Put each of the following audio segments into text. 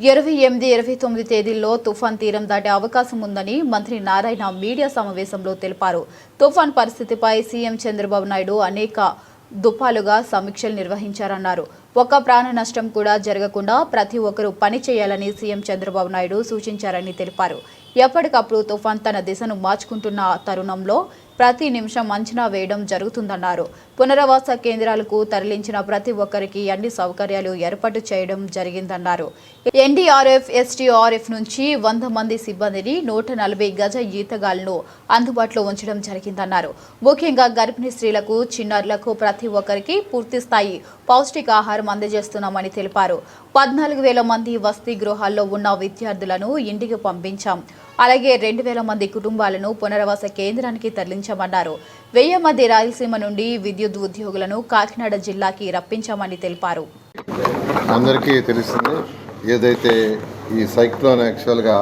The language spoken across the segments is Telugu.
28, 29 తేదీల్లో తుఫాన్ తీరం దాటే అవకాశం ఉందని మంత్రి నారాయణ మీడియా సమావేశంలో తెలిపారు. తుఫాన్ పరిస్థితిపై సీఎం చంద్రబాబు నాయుడు అనేక దుపాలుగా సమీక్షలు నిర్వహించారన్నారు. ఒక్క ప్రాణ నష్టం కూడా జరగకుండా ప్రతి ఒక్కరూ పని చేయాలని సీఎం చంద్రబాబు నాయుడు సూచించారని తెలిపారు. ఎప్పటికప్పుడు తుఫాన్ తన దిశను మార్చుకుంటున్న తరుణంలో ప్రతి నిమిషం అంచనా వేయడం జరుగుతుందన్నారు. పునరావాస కేంద్రాలకు తరలించిన ప్రతి ఒక్కరికి అన్ని సౌకర్యాలు ఏర్పాటు చేయడం జరిగిందన్నారు. ఎన్డీఆర్ఎఫ్, ఎస్డీఆర్ఎఫ్ నుంచి 100 మంది సిబ్బందిని 140 గజ ఈతగాళ్లను అందుబాటులో ఉంచడం జరిగిందన్నారు. ముఖ్యంగా గర్భిణీ స్త్రీలకు, చిన్నారులకు ప్రతి ఒక్కరికి పూర్తిస్థాయి పౌష్టికాహారం అందజేస్తున్నామని తెలిపారు. 14,000 మంది వసతి గృహాల్లో ఉన్న విద్యార్థులను ఇంటికి పంపించాం. అలాగే 2,000 మంది కుటుంబాలను పునరావాస కేంద్రానికి తరలించామన్నారు. 1000 మంది రాయలసీమ నుండి విద్యుత్ ఉద్యోగులను కాకినాడ జిల్లాకి రప్పించామని తెలిపారు. అందరికీ తెలిసింది, ఏదైతే ఈ సైక్లోన్ యాక్చువల్గా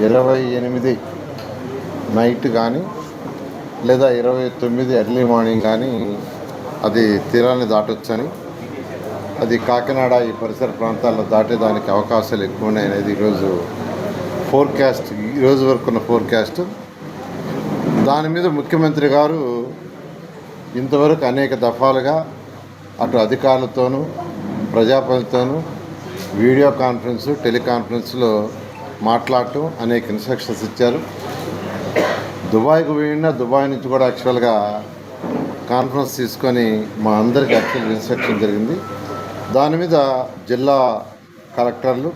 28 నైట్ కానీ లేదా 29 ఎర్లీ మార్నింగ్ కానీ అది తీరాన్ని దాటొచ్చని, అది కాకినాడ ఈ పరిసర ప్రాంతాల్లో దాటేదానికి అవకాశాలు ఎక్కువ ఉన్నాయనేది ఈరోజు ఫోర్కాస్ట్, ఈరోజు వరకు ఉన్న ఫోర్కాస్ట్. దాని మీద ముఖ్యమంత్రి గారు ఇంతవరకు అనేక దఫాలుగా అటు అధికారులతోనూ ప్రజాప్రతినిధులతోనూ వీడియో కాన్ఫరెన్స్, టెలికాన్ఫరెన్స్లో మాట్లాడటం, అనేక ఇన్స్ట్రక్షన్స్ ఇచ్చారు. దుబాయ్కు పోయినా దుబాయ్ నుంచి కూడా యాక్చువల్గా కాన్ఫరెన్స్ తీసుకొని మా అందరికీ యాక్చువల్ ఇన్స్ట్రక్షన్ జరిగింది. దాని మీద జిల్లా కలెక్టర్లు,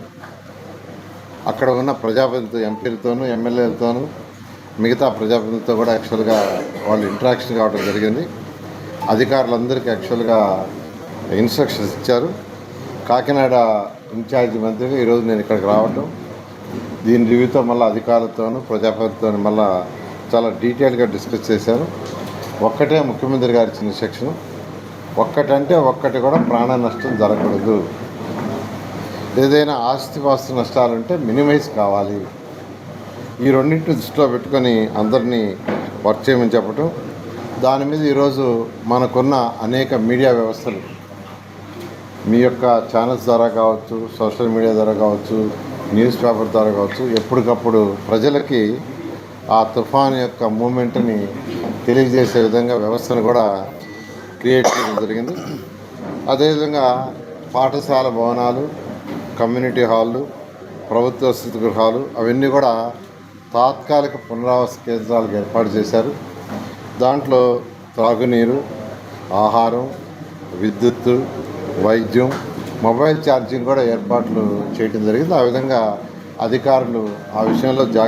అక్కడ ఉన్న ప్రజాప్రతినిధులు, ఎంపీలతోనూ ఎమ్మెల్యేలతోనూ మిగతా ప్రజాప్రతినిధులతో కూడా యాక్చువల్గా వాళ్ళు ఇంటరాక్షన్ కావడం జరిగింది. అధికారులందరికీ యాక్చువల్గా ఇన్స్ట్రక్షన్స్ ఇచ్చారు. కాకినాడ ఇన్ఛార్జి మంత్రిగా ఈరోజు నేను ఇక్కడికి రావటం, దీని రివ్యూతో మళ్ళీ అధికారులతోనూ ప్రజాప్రతినిధులతో మళ్ళీ చాలా డీటెయిల్గా డిస్కస్ చేశారు. ఒక్కటే ముఖ్యమంత్రి గారి ఇచ్చిన ఇన్స్ట్రక్షన్, ఒక్కటంటే ఒక్కటి కూడా ప్రాణ నష్టం జరగకూడదు. ఏదైనా ఆస్తిపాస్తు నష్టాలుంటే మినిమైజ్ కావాలి. ఈ రెండింటిని దృష్టిలో పెట్టుకొని అందరినీ వర్క్ చేయమని చెప్పటం. దాని మీద ఈరోజు మనకున్న అనేక మీడియా వ్యవస్థలు, మీ యొక్క ఛానల్స్ ద్వారా కావచ్చు, సోషల్ మీడియా ద్వారా కావచ్చు, న్యూస్ పేపర్ ద్వారా కావచ్చు, ఎప్పటికప్పుడు ప్రజలకి ఆ తుఫాన్ యొక్క మూమెంట్ని తెలియజేసే విధంగా వ్యవస్థను కూడా క్రియేట్ చేయడం జరిగింది. అదేవిధంగా పాఠశాల భవనాలు, కమ్యూనిటీ హాళ్ళు, ప్రభుత్వ వసతి గృహాలు అవన్నీ కూడా తాత్కాలిక పునరావాస కేంద్రాలకు ఏర్పాటు చేశారు. దాంట్లో త్రాగునీరు, ఆహారం, విద్యుత్తు, వైద్యం, మొబైల్ ఛార్జింగ్ కూడా ఏర్పాట్లు చేయడం జరిగింది. ఆ విధంగా అధికారులు ఆ విషయంలో